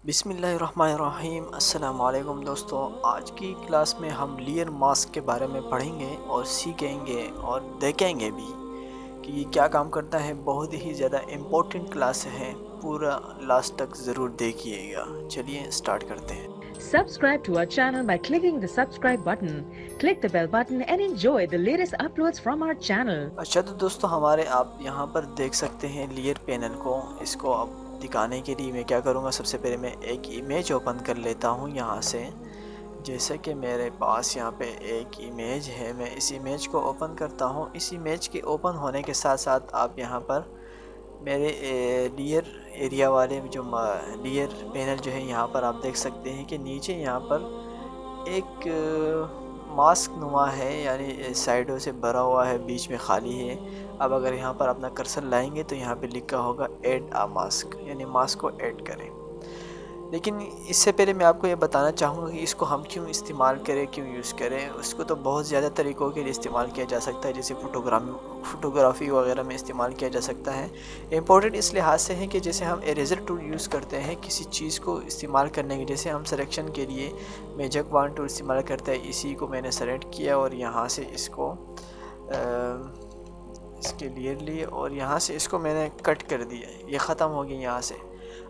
بسم اللہ الرحمن الرحیم۔ السلام علیکم دوستو، آج کی کلاس میں ہم لیئر ماسک کے بارے میں پڑھیں گے اور سیکھیں گے اور دیکھیں گے بھی کہ یہ کیا کام کرتا ہے۔ بہت ہی زیادہ امپورٹنٹ کلاس ہے، پورا لاسٹ تک ضرور دیکھیے گا۔ چلیے سٹارٹ کرتے ہیں۔ Subscribe to our channel by clicking the subscribe button. Click the bell button and enjoy the latest uploads from our channel. اچھا تو دوستو، ہمارے آپ یہاں پر دیکھ سکتے ہیں لیئر پینل کو۔ اس کو اب دکھانے کے لیے میں کیا کروں گا، سب سے پہلے میں ایک امیج اوپن کر لیتا ہوں یہاں سے۔ جیسے کہ میرے پاس یہاں پہ ایک امیج ہے، میں اس امیج کو اوپن کرتا ہوں۔ اس امیج کے اوپن ہونے کے ساتھ ساتھ آپ یہاں پر میرے لیئر ایریا والے جو لیئر پینل جو ہے یہاں پر آپ دیکھ سکتے ہیں کہ نیچے یہاں پر ایک ماسک نما ہے، یعنی سائیڈوں سے بھرا ہوا ہے، بیچ میں خالی ہے۔ اب اگر یہاں پر اپنا کرسر لائیں گے تو یہاں پہ لکھا ہوگا ایڈ آ ماسک، یعنی ماسک کو ایڈ کریں۔ لیکن اس سے پہلے میں آپ کو یہ بتانا چاہوں گا کہ اس کو ہم کیوں استعمال کریں، کیوں یوز کریں۔ اس کو تو بہت زیادہ طریقوں کے لیے استعمال کیا جا سکتا ہے، جیسے فوٹوگرافی وغیرہ میں استعمال کیا جا سکتا ہے۔ امپورٹنٹ اس لحاظ سے ہے کہ جیسے ہم اریزر ٹول یوز کرتے ہیں کسی چیز کو استعمال کرنے کے، جیسے ہم سلیکشن کے لیے میجک وان ٹول استعمال کرتے ہیں۔ اسی کو میں نے سلیکٹ کیا اور یہاں سے اس کو اس کے لیئر لیے اور یہاں سے اس کو میں نے کٹ کر دیا، یہ ختم ہو گیا یہاں سے۔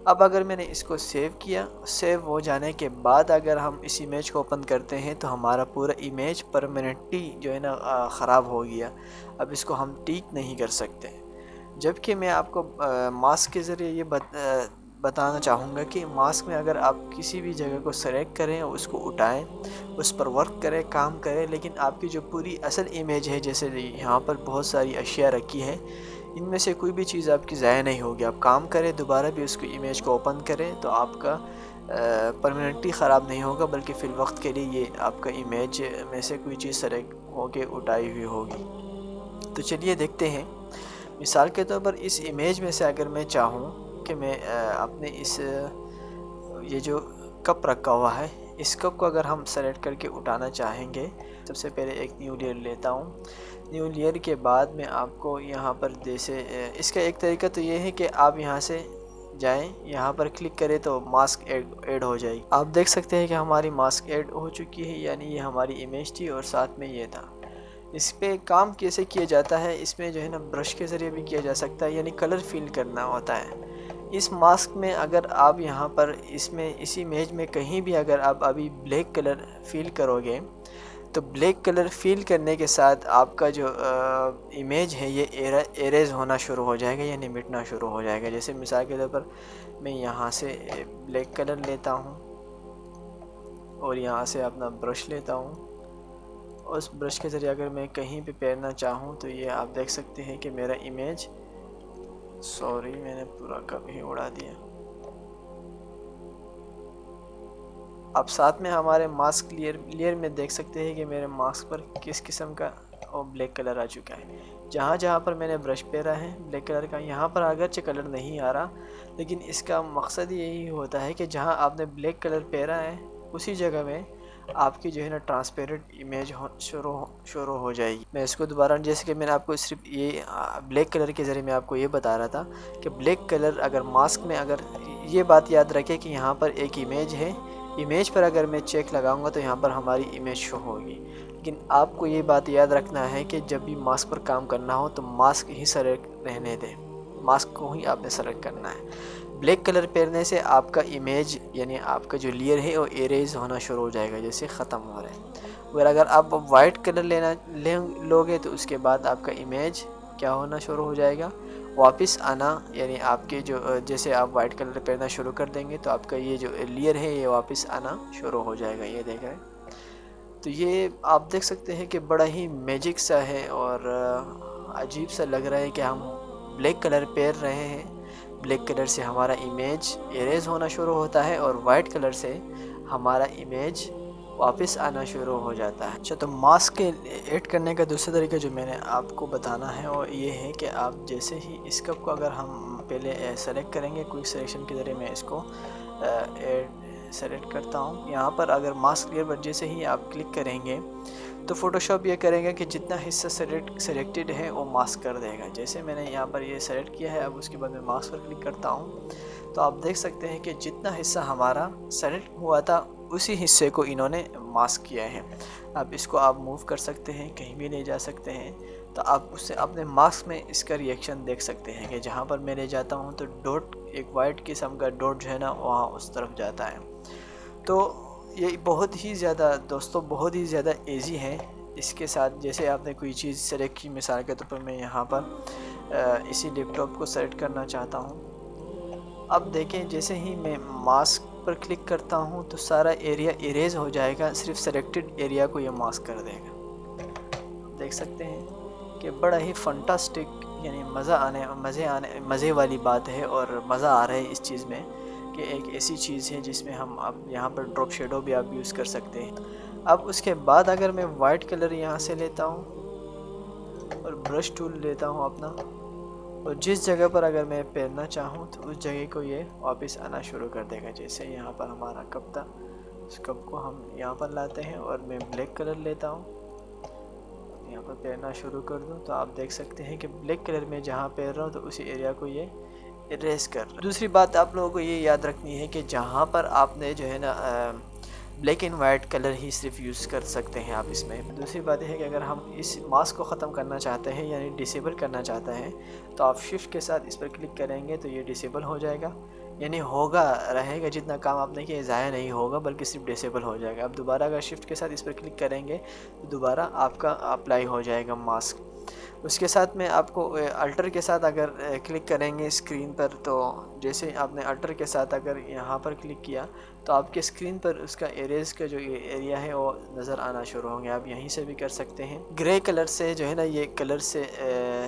اب اگر میں نے اس کو سیو کیا، سیو ہو جانے کے بعد اگر ہم اس امیج کو اوپن کرتے ہیں تو ہمارا پورا امیج پرماننٹلی جو ہے نا خراب ہو گیا۔ اب اس کو ہم ٹھیک نہیں کر سکتے۔ جبکہ میں آپ کو ماسک کے ذریعے یہ بتانا چاہوں گا کہ ماسک میں اگر آپ کسی بھی جگہ کو سلیکٹ کریں، اس کو اٹھائیں، اس پر ورک کریں، کام کریں، لیکن آپ کی جو پوری اصل امیج ہے، جیسے یہاں پر بہت ساری اشیاء رکھی ہیں، ان میں سے کوئی بھی چیز آپ کی ضائع نہیں ہوگی۔ آپ کام کریں، دوبارہ بھی اس کو امیج کو اوپن کریں تو آپ کا پرماننٹلی خراب نہیں ہوگا، بلکہ فی الوقت کے لیے یہ آپ کا امیج میں سے کوئی چیز سلیکٹ ہو کے اٹھائی ہوئی ہوگی۔ تو چلیے دیکھتے ہیں۔ مثال کے طور پر اس امیج میں سے اگر میں چاہوں کہ میں اپنے اس یہ جو کپ رکھا ہوا ہے، اس کپ کو اگر ہم سلیکٹ کر کے اٹھانا چاہیں گے، سب سے پہلے ایک نیو لیئر لیتا ہوں۔ نیو لیئر کے بعد میں آپ کو یہاں پر جیسے اس کا ایک طریقہ تو یہ ہے کہ آپ یہاں سے جائیں، یہاں پر کلک کریں تو ماسک ایڈ ہو جائے گی۔ آپ دیکھ سکتے ہیں کہ ہماری ماسک ایڈ ہو چکی ہے، یعنی یہ ہماری امیج تھی اور ساتھ میں یہ تھا۔ اس پہ کام کیسے کیا جاتا ہے، اس میں جو ہے نا برش کے ذریعے بھی کیا جا سکتا ہے، یعنی کلر فیل کرنا ہوتا ہے۔ اس ماسک میں اگر آپ یہاں پر اس امیج میں کہیں بھی اگر آپ ابھی بلیک کلر فیل کرو گے تو بلیک کلر فیل کرنے کے ساتھ آپ کا جو امیج ہے یہ ایریز ہونا شروع ہو جائے گا، یعنی مٹنا شروع ہو جائے گا۔ جیسے مثال کے طور پر میں یہاں سے بلیک کلر لیتا ہوں اور یہاں سے اپنا برش لیتا ہوں۔ اس برش کے ذریعے اگر میں کہیں پہ پھیرنا چاہوں تو یہ آپ دیکھ سکتے ہیں کہ میرا امیج، سوری میں نے پورا کپ ہی اڑا دیا۔ اب ساتھ میں ہمارے ماسک لیئر میں دیکھ سکتے ہیں کہ میرے ماسک پر کس قسم کا بلیک کلر آ چکا ہے۔ جہاں جہاں پر میں نے برش پھیرا ہے بلیک کلر کا، یہاں پر اگرچہ کلر نہیں آ رہا، لیکن اس کا مقصد یہی ہوتا ہے کہ جہاں آپ نے بلیک کلر پھیرا ہے اسی جگہ میں آپ کی جو ہے نا ٹرانسپیرنٹ امیج شروع ہو جائے گی۔ میں اس کو دوبارہ، جیسے کہ میں نے آپ کو صرف یہ بلیک کلر کے ذریعے میں آپ کو یہ بتا رہا تھا کہ بلیک کلر اگر ماسک میں، اگر یہ بات یاد رکھے کہ یہاں پر ایک امیج ہے، امیج پر اگر میں چیک لگاؤں گا تو یہاں پر ہماری امیج شو ہوگی۔ لیکن آپ کو یہ بات یاد رکھنا ہے کہ جب بھی ماسک پر کام کرنا ہو تو ماسک ہی سلیکٹ رہنے دیں، ماسک کو ہی آپ نے سلیکٹ کرنا ہے۔ بلیک کلر پھیرنے سے آپ کا امیج، یعنی آپ کا جو لیئر ہے وہ ایریز ہونا شروع ہو جائے گا، جیسے ختم ہو رہا ہے۔ اور اگر آپ وائٹ کلر لوگے تو اس کے بعد آپ کا امیج کیا ہونا شروع ہو جائے گا، واپس آنا، یعنی آپ کے جو جیسے آپ وائٹ کلر پہننا شروع کر دیں گے تو آپ کا یہ جو لیئر ہے یہ واپس آنا شروع ہو جائے گا۔ یہ دیکھ رہے ہیں تو یہ آپ دیکھ سکتے ہیں کہ بڑا ہی میجک سا ہے اور عجیب سا لگ رہا ہے کہ ہم بلیک کلر پہن رہے ہیں۔ بلیک کلر سے ہمارا امیج ایریز ہونا شروع ہوتا ہے اور وائٹ کلر سے ہمارا امیج واپس آنا شروع ہو جاتا ہے۔ اچھا، تو ماسک کے ایڈ کرنے کا دوسرا طریقہ جو میں نے آپ کو بتانا ہے وہ یہ ہے کہ آپ جیسے ہی اس کپ کو اگر ہم پہلے سلیکٹ کریں گے، کوئی سلیکشن کے ذریعے میں اس کو سلیکٹ کرتا ہوں، یہاں پر اگر ماسک لیئر پر جیسے ہی آپ کلک کریں گے تو فوٹوشاپ یہ کریں گا کہ جتنا حصہ سلیکٹڈ ہے وہ ماسک کر دے گا۔ جیسے میں نے یہاں پر یہ سلیکٹ کیا ہے، اب اس کے بعد میں ماسک پر کلک کرتا ہوں تو آپ دیکھ سکتے ہیں کہ جتنا حصہ ہمارا سلیکٹ ہوا تھا اسی حصے کو انہوں نے ماسک کیا ہے۔ اب اس کو آپ موو کر سکتے ہیں، کہیں بھی لے جا سکتے ہیں، تو آپ اس سے اپنے ماسک میں اس کا ریئیکشن دیکھ سکتے ہیں کہ جہاں پر میں لے جاتا ہوں تو ڈاٹ، ایک وائٹ قسم کا ڈاٹ جو ہے نا وہاں اس طرف جاتا ہے۔ تو یہ بہت ہی زیادہ دوستوں بہت ہی زیادہ ایزی ہے۔ اس کے ساتھ جیسے آپ نے کوئی چیز سلیکٹ کی، مثال کے طور پر میں یہاں پر اسی لیپ ٹاپ کو سلیکٹ کرنا چاہتا ہوں۔ اب دیکھیں جیسے ہی میں ماسک پر کلک کرتا ہوں تو سارا ایریا اریز ہو جائے گا، صرف سلیکٹڈ ایریا کو یہ ماسک کر دے گا۔ دیکھ سکتے ہیں کہ بڑا ہی فنٹاسٹک، یعنی مزے والی بات ہے، اور مزہ آ رہا ہے اس چیز میں کہ ایک ایسی چیز ہے جس میں ہم اب یہاں پر ڈراپ شیڈو بھی آپ یوز کر سکتے ہیں۔ اب اس کے بعد اگر میں وائٹ کلر یہاں سے لیتا ہوں اور برش ٹول لیتا ہوں اپنا، اور جس جگہ پر اگر میں پہننا چاہوں تو اس جگہ کو یہ واپس آنا شروع کر دے گا۔ جیسے یہاں پر ہمارا کپ تھا، اس کپ کو ہم یہاں پر لاتے ہیں اور میں بلیک کلر لیتا ہوں، یہاں پر پہننا شروع کر دوں تو آپ دیکھ سکتے ہیں کہ بلیک کلر میں جہاں پہن رہا ہوں تو اسی ایریا کو یہ اریز کر رہا ہے۔ دوسری بات آپ لوگوں کو یہ یاد رکھنی ہے کہ جہاں پر آپ نے جو ہے نا بلیک اینڈ وائٹ کلر ہی صرف یوز کر سکتے ہیں آپ اس میں۔ دوسری بات یہ ہے کہ اگر ہم اس ماسک کو ختم کرنا چاہتے ہیں، یعنی ڈسیبل کرنا چاہتے ہیں، تو آپ شفٹ کے ساتھ اس پر کلک کریں گے تو یہ ڈسیبل ہو جائے گا، یعنی رہے گا، جتنا کام آپ نے کیا ضائع نہیں ہوگا بلکہ صرف ڈسیبل ہو جائے گا۔ اب دوبارہ اگر شفٹ کے ساتھ اس پر کلک کریں گے تو دوبارہ آپ کا اپلائی ہو جائے گا ماسک۔ اس کے ساتھ میں آپ کو الٹر کے ساتھ اگر کلک کریں گے اسکرین پر، تو جیسے آپ نے الٹر کے ساتھ اگر یہاں پر کلک کیا تو آپ کے اسکرین پر اس کا اریز کا جو ایریا ہے وہ نظر آنا شروع ہوں گے۔ آپ یہیں سے بھی کر سکتے ہیں۔ گرے کلر سے جو ہے نا یہ کلر سے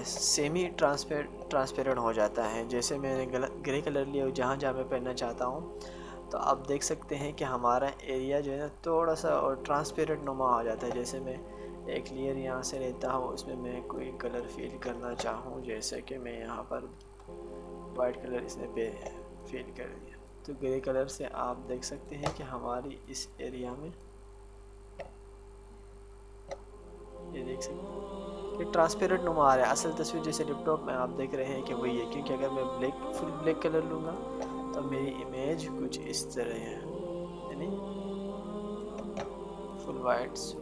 سیمی ٹرانسپیرنٹ ہو جاتا ہے۔ جیسے میں نے گرے کلر لیا جہاں جہاں میں پہننا چاہتا ہوں تو آپ دیکھ سکتے ہیں کہ ہمارا ایریا جو ہے نا تھوڑا سا اور ٹرانسپیرنٹ نما ہو جاتا ہے۔ جیسے میں ایک لیئر یہاں سے لیتا ہوں، اس میں کوئی کلر فیل کرنا چاہوں، جیسے کہ میں یہاں پر وائٹ کلر اس نے پہ فیل کر دیا، تو گرے کلر سے آپ دیکھ سکتے ہیں کہ ہماری اس ایریا میں یہ دیکھ سکتے ہیں کہ ٹرانسپیرنٹ نما آ رہا ہے۔ اصل تصویر جیسے لیپ ٹاپ میں آپ دیکھ رہے ہیں کہ وہی ہے، کیونکہ اگر میں فل بلیک کلر لوں گا تو میری امیج کچھ اس طرح ہے، یعنی فل وائٹس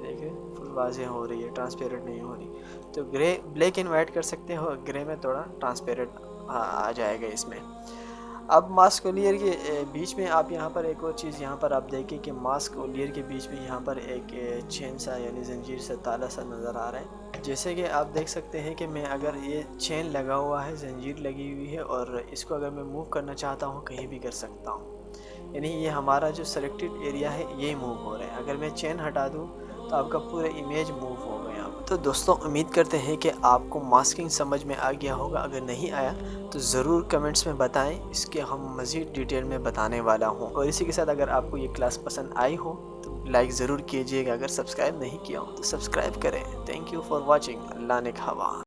دیکھیں فل واضح ہو رہی ہے، ٹرانسپیرنٹ نہیں ہو رہی۔ تو گرے بلیک اینڈ وائٹ کر سکتے ہو، گرے میں تھوڑا ٹرانسپیرنٹ آ جائے گا اس میں۔ اب ماسک اور لیئر کے بیچ میں آپ یہاں پر ایک اور چیز یہاں پر آپ دیکھیں کہ ماسک اور لیئر کے بیچ میں یہاں پر ایک چین سا، یعنی زنجیر سا، تالا سا نظر آ رہا ہے۔ جیسے کہ آپ دیکھ سکتے ہیں کہ میں اگر یہ چین لگا ہوا ہے، زنجیر لگی ہوئی ہے، اور اس کو اگر میں موو کرنا چاہتا ہوں کہیں بھی کر سکتا ہوں، یعنی یہ ہمارا جو سلیکٹڈ ایریا ہے یہ موو ہو رہا ہے۔ اگر میں چین ہٹا دوں تو آپ کا پورا امیج موو ہو گیا۔ تو دوستوں امید کرتے ہیں کہ آپ کو ماسکنگ سمجھ میں آ گیا ہوگا۔ اگر نہیں آیا تو ضرور کمنٹس میں بتائیں، اس کے ہم مزید ڈیٹیل میں بتانے والا ہوں۔ اور اسی کے ساتھ اگر آپ کو یہ کلاس پسند آئی ہو تو لائک ضرور کیجئے گا، اگر سبسکرائب نہیں کیا ہو تو سبسکرائب کریں۔ Thank you for watching. اللہ نے کھاوا۔